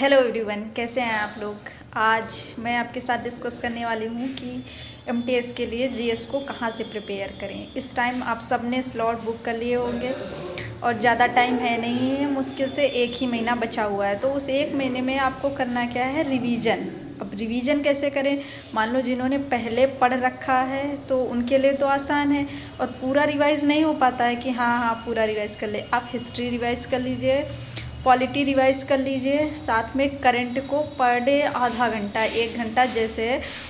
Hello everyone, कैसे हैं आप लोग। आज मैं आपके साथ डिस्कस करने वाली हूँ कि एमटीएस के लिए जीएस को कहाँ से प्रिपेयर करें। इस टाइम आप सब ने स्लॉट बुक कर लिए होंगे और ज़्यादा टाइम है नहीं है, मुश्किल से 1 ही महीना बचा हुआ है। तो उस 1 महीने में आपको करना क्या है, रिवीजन। अब रिवीजन कैसे करें। मान लो जिन्होंने पहले पढ़ रखा है तो उनके लिए तो आसान है, और पूरा रिवाइज़ नहीं हो पाता है कि हाँ पूरा रिवाइज़ कर ले। आप हिस्ट्री रिवाइज़ कर लीजिए, पॉलिटी रिवाइज़ कर लीजिए, साथ में करंट को पर डे आधा घंटा 1 घंटा जैसे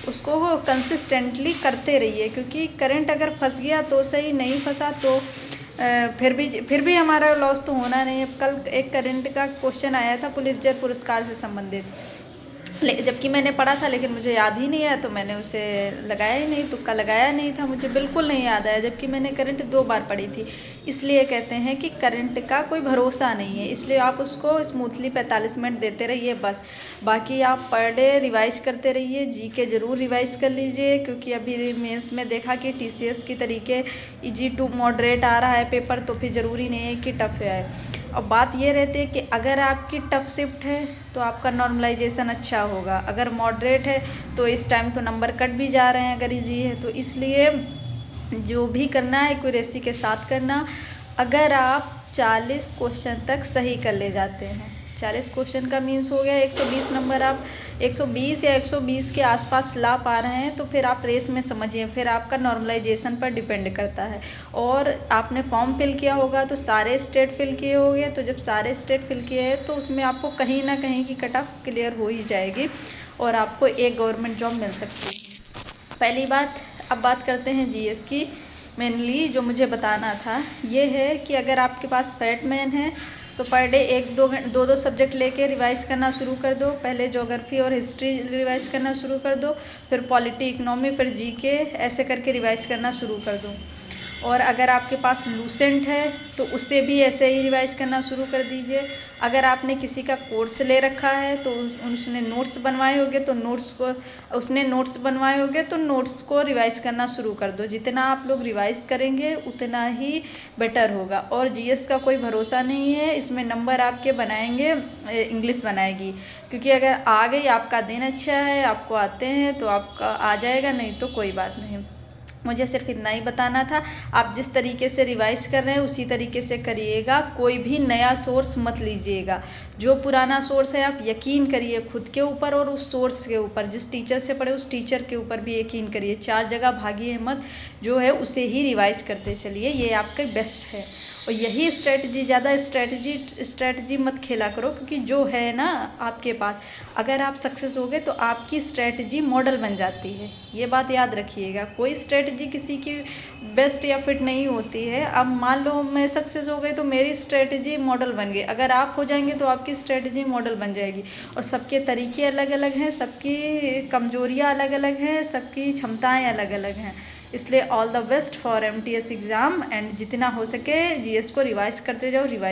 उसको कंसिस्टेंटली करते रहिए। क्योंकि करंट अगर फंस गया तो सही, नहीं फंसा तो फिर भी हमारा लॉस तो होना नहीं है। कल एक करंट का क्वेश्चन आया था पुलित्ज़र पुरस्कार से संबंधित, जबकि मैंने पढ़ा था लेकिन मुझे याद ही नहीं आया, तो मैंने उसे लगाया ही नहीं, तुक्का लगाया नहीं था, मुझे बिल्कुल नहीं याद आया, जबकि मैंने करंट 2 बार पढ़ी थी। इसलिए कहते हैं कि करंट का कोई भरोसा नहीं है, इसलिए आप उसको स्मूथली 45 मिनट देते रहिए बस। बाकी आप पर डे रिवाइज करते रहिए। जीके ज़रूर रिवाइज कर लीजिए, क्योंकि अभी मेंस में देखा कि टीसीएस की तरीके इजी टू मॉडरेट आ रहा है पेपर, तो फिर ज़रूरी नहीं है कि टफ है। अब बात ये रहती है कि अगर आपकी टफ शिफ्ट है तो आपका नॉर्मलाइजेशन अच्छा होगा, अगर मॉडरेट है तो इस टाइम तो नंबर कट भी जा रहे हैं अगर इजी है तो। इसलिए जो भी करना है एक्यूरेसी के साथ करना। अगर आप 40 क्वेश्चन तक सही कर ले जाते हैं, 40 क्वेश्चन का मीन्स हो गया 120 नंबर, आप 120 या 120 के आसपास ला पा रहे हैं तो फिर आप रेस में समझिए, फिर आपका नॉर्मलाइजेशन पर डिपेंड करता है। और आपने फॉर्म फिल किया होगा तो सारे स्टेट फिल किए होंगे, तो जब सारे स्टेट फिल किए हैं तो उसमें आपको कहीं ना कहीं की कट ऑफ क्लियर हो ही जाएगी और आपको एक गवर्नमेंट जॉब मिल सकती है। पहली बात। अब बात करते हैं जीएस की। मेनली जो मुझे बताना था ये है कि अगर आपके पास फैट मैन है तो पर डे 1-2 सब्जेक्ट लेके रिवाइज़ करना शुरू कर दो। पहले ज्योग्राफी और हिस्ट्री रिवाइज़ करना शुरू कर दो, फिर पॉलिटी, इकोनॉमी, फिर जीके, ऐसे करके रिवाइज़ करना शुरू कर दो। और अगर आपके पास लूसेंट है तो उससे भी ऐसे ही रिवाइज़ करना शुरू कर दीजिए। अगर आपने किसी का कोर्स ले रखा है तो उसने नोट्स बनवाए होंगे तो नोट्स को रिवाइज़ करना शुरू कर दो। जितना आप लोग रिवाइज़ करेंगे उतना ही बेटर होगा। और जीएस का कोई भरोसा नहीं है, इसमें नंबर आपके बनाएंगे इंग्लिश बनाएगी। क्योंकि अगर आ गई, आपका दिन अच्छा है, आपको आते हैं तो आपका आ जाएगा, नहीं तो कोई बात नहीं। मुझे सिर्फ इतना ही बताना था। आप जिस तरीके से रिवाइज कर रहे हैं उसी तरीके से करिएगा, कोई भी नया सोर्स मत लीजिएगा। जो पुराना सोर्स है आप यकीन करिए खुद के ऊपर और उस सोर्स के ऊपर, जिस टीचर से पढ़े उस टीचर के ऊपर भी यकीन करिए। 4 जगह भागिए मत, जो है उसे ही रिवाइज करते चलिए, ये आपका बेस्ट है। और यही स्ट्रेटजी, ज़्यादा स्ट्रेटजी मत खेला करो, क्योंकि जो है ना आपके पास, अगर आप सक्सेस हो गए तो आपकी स्ट्रेटजी मॉडल बन जाती है। ये बात याद रखिएगा, कोई स्ट्रेटजी किसी की बेस्ट या फिट नहीं होती है। अब मान लो मैं सक्सेस हो गई तो मेरी स्ट्रेटजी मॉडल बन गई, अगर आप हो जाएंगे तो आपकी स्ट्रेटजी मॉडल बन जाएगी। और सबके तरीके अलग अलग हैं, सबकी कमजोरियाँ अलग अलग हैं, सबकी क्षमताएँ अलग अलग हैं। इसलिए all the best for MTS exam, and जितना हो सके जीएस को रिवाइज करते जाओ। रिवाइज